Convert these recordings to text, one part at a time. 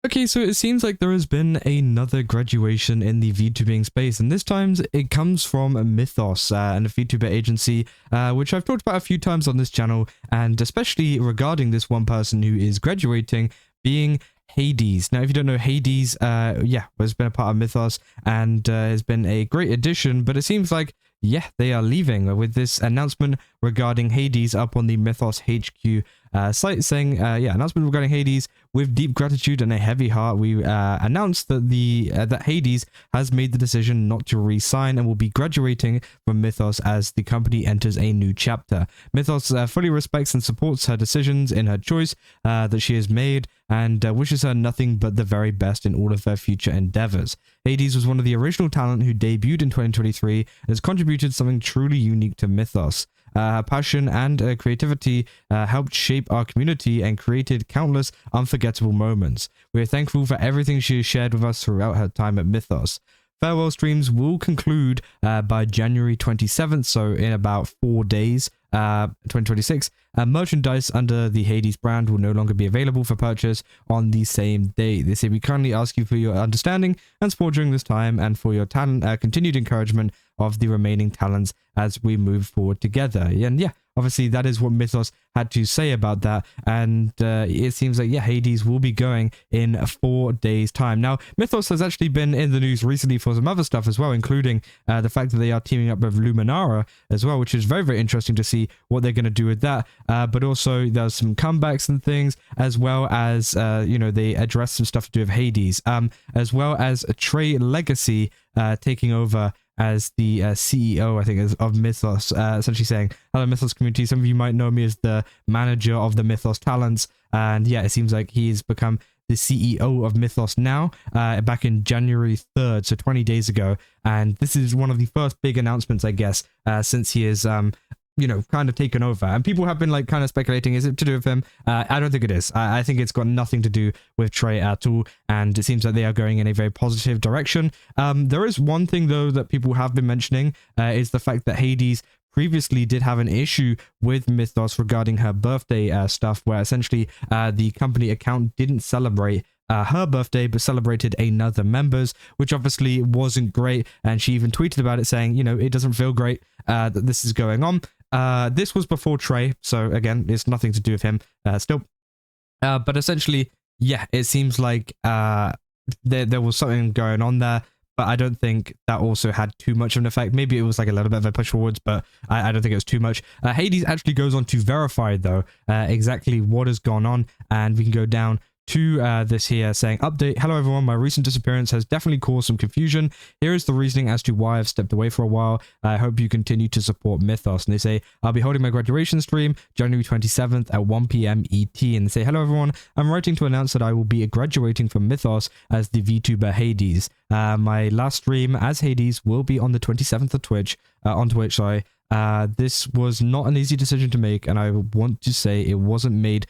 Okay, so it seems like there has been another graduation in the VTubing space, and this time it comes from Mythos and the VTuber Agency, which I've talked about a few times on this channel, and especially regarding this one person who is graduating, being Hades. Now, if you don't know, Hades, has been a part of Mythos and has been a great addition, but it seems like, yeah, they are leaving with this announcement regarding Hades up on the Mythos HQ site saying, announcement regarding Hades. With deep gratitude and a heavy heart, we announced that that Hades has made the decision not to re-sign and will be graduating from Mythos as the company enters a new chapter. Mythos fully respects and supports her decisions in her choice that she has made and wishes her nothing but the very best in all of her future endeavors. Hades was one of the original talent who debuted in 2023 and has contributed something truly unique to Mythos. Her passion and creativity helped shape our community and created countless unforgettable moments. We are thankful for everything she has shared with us throughout her time at Mythos. Farewell streams will conclude by January 27th, so in about 4 days, 2026. Merchandise under the Hades brand will no longer be available for purchase on the same day. They say, we kindly ask you for your understanding and support during this time and for your continued encouragement of the remaining talents as we move forward together. And yeah, obviously that is what Mythos had to say about that, and it seems like, yeah, Hades will be going in 4 days time. Now, Mythos has actually been in the news recently for some other stuff as well, including the fact that they are teaming up with Luminara as well, which is very, very interesting to see what they're going to do with that. But also there's some comebacks and things, as well as they address some stuff to do with Hades, as well as Trey Legacy taking over as the CEO, I think, of Mythos, essentially saying, hello, Mythos community. Some of you might know me as the manager of the Mythos talents. And yeah, it seems like he's become the CEO of Mythos now, back in January 3rd, so 20 days ago. And this is one of the first big announcements, I guess, since he is kind of taken over. And people have been like kind of speculating, is it to do with him? I don't think it is. I think it's got nothing to do with Trey at all, and it seems like they are going in a very positive direction. There is one thing though that people have been mentioning, is the fact that Hades previously did have an issue with Mythos regarding her birthday stuff, where essentially the company account didn't celebrate her birthday but celebrated another member's, which obviously wasn't great, and she even tweeted about it saying, it doesn't feel great that this is going on. This was before Trey, so again, it's nothing to do with him still. But essentially, yeah, it seems like there was something going on there, but I don't think that also had too much of an effect. Maybe it was like a little bit of a push forwards, but I don't think it was too much. Hades actually goes on to verify, though, exactly what has gone on, and we can go down to this here saying, update, hello everyone, my recent disappearance has definitely caused some confusion. Here is the reasoning as to why I've stepped away for a while. I hope you continue to support Mythos. And they say, I'll be holding my graduation stream January 27th at 1 p.m. ET. And they say, hello everyone, I'm writing to announce that I will be graduating from Mythos as the VTuber Hades. My last stream as Hades will be on the 27th of Twitch, on Twitch, sorry. This was not an easy decision to make, and I want to say it wasn't made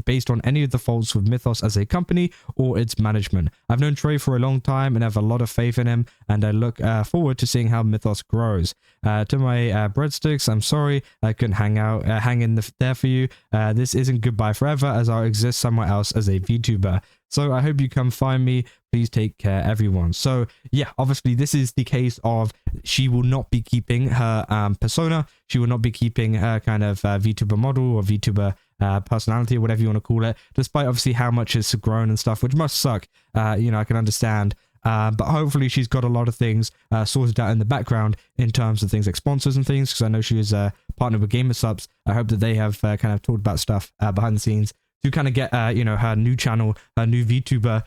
based on any of the faults with Mythos as a company or its management. I've known Trey for a long time and have a lot of faith in him, and I look forward to seeing how Mythos grows. To my breadsticks, I'm sorry I couldn't hang in there for you. This isn't goodbye forever, as I'll exist somewhere else as a VTuber. So I hope you come find me. Please take care, everyone. So yeah, obviously this is the case of she will not be keeping her persona. She will not be keeping her kind of VTuber model or VTuber personality or whatever you want to call it, despite obviously how much it's grown and stuff, which must suck. I can understand. But hopefully she's got a lot of things sorted out in the background in terms of things like sponsors and things, because I know she was partnered with GamerSubs. I hope that they have kind of talked about stuff behind the scenes to kind of get her new channel, her new VTuber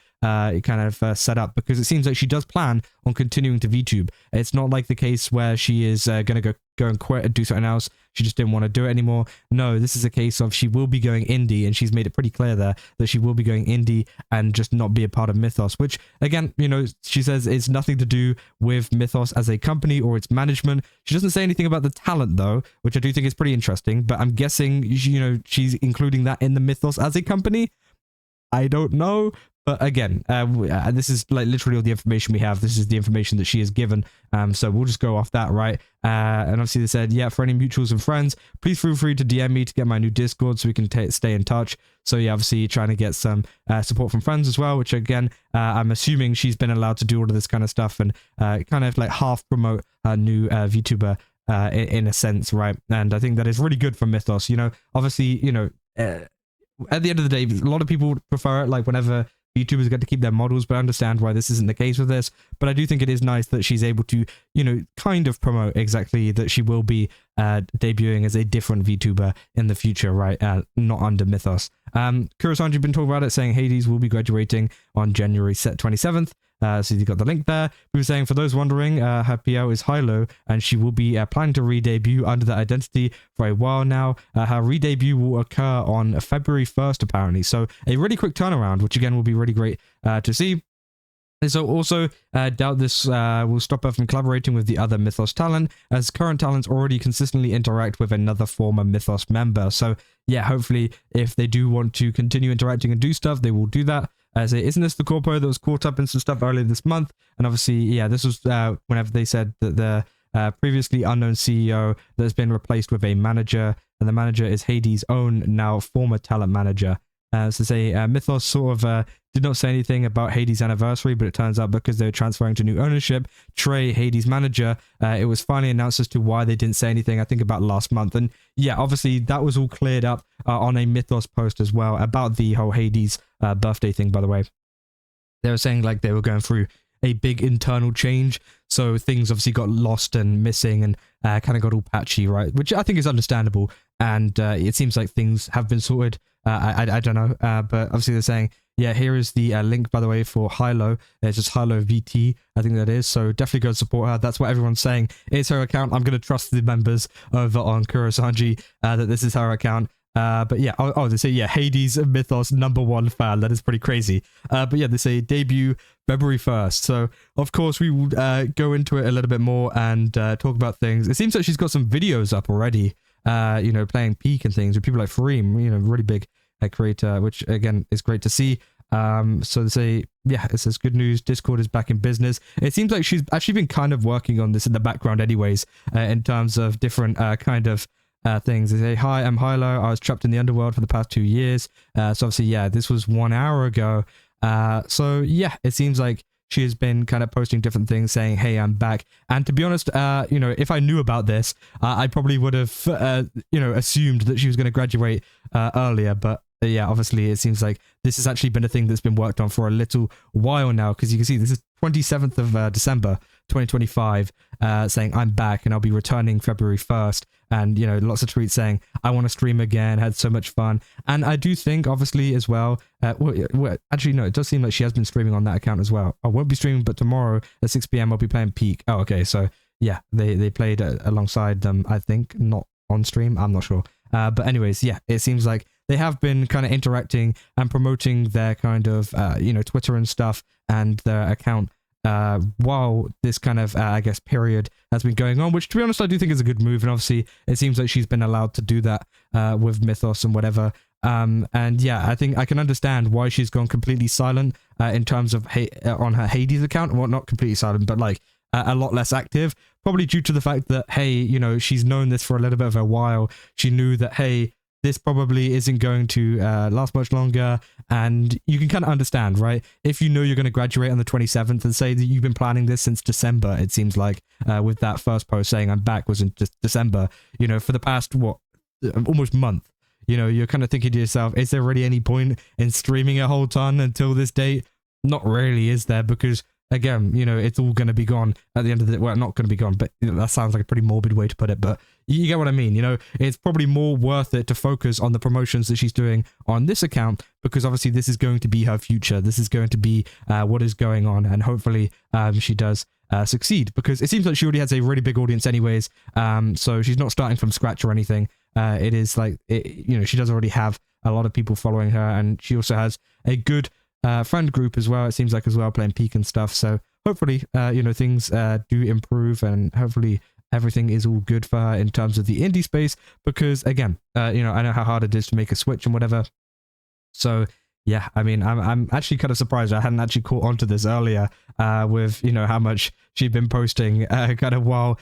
set up, because it seems like she does plan on continuing to VTube. It's not like the case where she is going to go and quit and do something else. She just didn't want to do it anymore. No, this is a case of she will be going indie, and she's made it pretty clear there that she will be going indie and just not be a part of Mythos, which again, she says it's nothing to do with Mythos as a company or its management. She doesn't say anything about the talent though, which I do think is pretty interesting, but I'm guessing, she's including that in the Mythos as a company. I don't know, But again, this is like literally all the information we have. This is the information that she has given. So we'll just go off that, right? And obviously they said, yeah, for any mutuals and friends, please feel free to DM me to get my new Discord so we can stay in touch. So yeah, obviously trying to get some support from friends as well, which again, I'm assuming she's been allowed to do all of this kind of stuff and kind of like half promote her new VTuber in a sense, right? And I think that is really good for Mythos. You know, obviously, you know, at the end of the day, a lot of people prefer it like whenever YouTubers get to keep their models, but I understand why this isn't the case with this. But I do think it is nice that she's able to, you know, kind of promote exactly that she will be debuting as a different VTuber in the future, right? Not under Mythos. Kurosanji been talking about it, saying Hades will be graduating on January 27th. So you got the link there. We were saying, for those wondering, her PL is Hilo, and she will be planning to re-debut under that identity for a while now. Her re-debut will occur on February 1st, apparently. So a really quick turnaround, which again will be really great to see. And so also doubt this will stop her from collaborating with the other Mythos talent, as current talents already consistently interact with another former Mythos member. So yeah, hopefully if they do want to continue interacting and do stuff, they will do that. As isn't this the corpo that was caught up in some stuff earlier this month? And obviously, yeah, this was whenever they said that the previously unknown CEO that has been replaced with a manager, and the manager is Hades' own now former talent manager. So say Mythos sort of did not say anything about Hades' anniversary, but it turns out because they were transferring to new ownership, Trey, Hades' manager, it was finally announced as to why they didn't say anything, I think about last month. And yeah, obviously that was all cleared up on a Mythos post as well about the whole Hades birthday thing, by the way. They were saying like they were going through a big internal change, so things obviously got lost and missing and kind of got all patchy, right? Which I think is understandable, and it seems like things have been sorted. I don't know, but obviously they're saying, yeah, here is the link, by the way, for Hilo. It's just Hilo VT, I think that is. So definitely go and support her. That's what everyone's saying. It's her account. I'm going to trust the members over on Kurosanji that this is her account. But yeah, they say, yeah, Hades Mythos #1 fan. That is pretty crazy. But yeah, they say debut February 1st. So of course we will go into it a little bit more and talk about things. It seems like she's got some videos up already, you know, playing Peak and things with people like Fareem, you know, really big creator, which again is great to see. So they say, yeah, it says good news, Discord is back in business. It seems like she's actually been kind of working on this in the background anyways, in terms of different kind of things. They say, hi, I'm Hilo. I was trapped in the underworld for the past 2 years. So obviously, yeah, this was 1 hour ago. So yeah, it seems like she has been kind of posting different things saying, hey, I'm back. And to be honest, you know, if I knew about this, I probably would have, you know, assumed that she was going to graduate earlier. But yeah, obviously it seems like this has actually been a thing that's been worked on for a little while now, because you can see this is 27th of December 2025, saying I'm back and I'll be returning February 1st. And, you know, lots of tweets saying, I want to stream again, had so much fun. And I do think, obviously, as well, well, actually, no, it does seem like she has been streaming on that account as well. I won't be streaming, but tomorrow at 6 p.m. I'll be playing Peak. Oh, okay, so yeah, they played alongside them, I think, not on stream, I'm not sure. But anyways, yeah, it seems like they have been kind of interacting and promoting their kind of, you know, Twitter and stuff and their account while this kind of I guess period has been going on, which to be honest I do think is a good move. And obviously it seems like she's been allowed to do that with Mythos and whatever, and yeah, I think I can understand why she's gone completely silent in terms of on her Hades account. Well, not completely silent, but like a lot less active, probably due to the fact that, hey, you know, she's known this for a little bit of a while. She knew that, hey, this probably isn't going to last much longer, and you can kind of understand, right? If you know you're going to graduate on the 27th, and say that you've been planning this since December, it seems like, with that first post saying I'm back was in December, you know, for the past, what, almost month, you know, you're kind of thinking to yourself, is there really any point in streaming a whole ton until this date? Not really, is there? Because again, you know, it's all going to be gone at the end of the day. Well, not going to be gone, but you know, that sounds like a pretty morbid way to put it, but you get what I mean. You know, it's probably more worth it to focus on the promotions that she's doing on this account, because obviously this is going to be her future. This is going to be what is going on, and hopefully she does succeed, because it seems like she already has a really big audience anyways, so she's not starting from scratch or anything. It is like, you know, she does already have a lot of people following her, and she also has a good friend group as well, it seems like, as well, playing Peak and stuff. So hopefully you know, things do improve, and hopefully everything is all good for her in terms of the indie space, because again, you know, I know how hard it is to make a switch and whatever. So yeah, I mean, I'm actually kind of surprised I hadn't actually caught on to this earlier, with, you know, how much she'd been posting, kind of while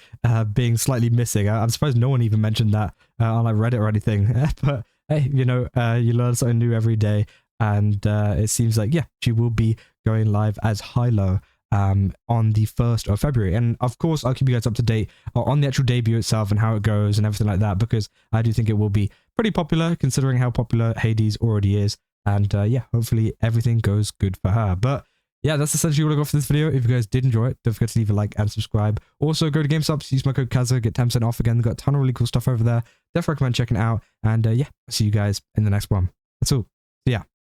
being slightly missing. I'm surprised no one even mentioned that on like Reddit or anything. But hey, you know, you learn something new every day, and it seems like, yeah, she will be going live as Hilo on the 1st of February. And of course, I'll keep you guys up to date on the actual debut itself and how it goes and everything like that, because I do think it will be pretty popular considering how popular Hades already is. And yeah, hopefully everything goes good for her. But yeah, that's essentially what I got for this video. If you guys did enjoy it, don't forget to leave a like and subscribe. Also, go to GameStop, use my code Kaza, get 10% off again. They've got a ton of really cool stuff over there. Definitely recommend checking it out. And yeah, I'll see you guys in the next one. That's all. See ya.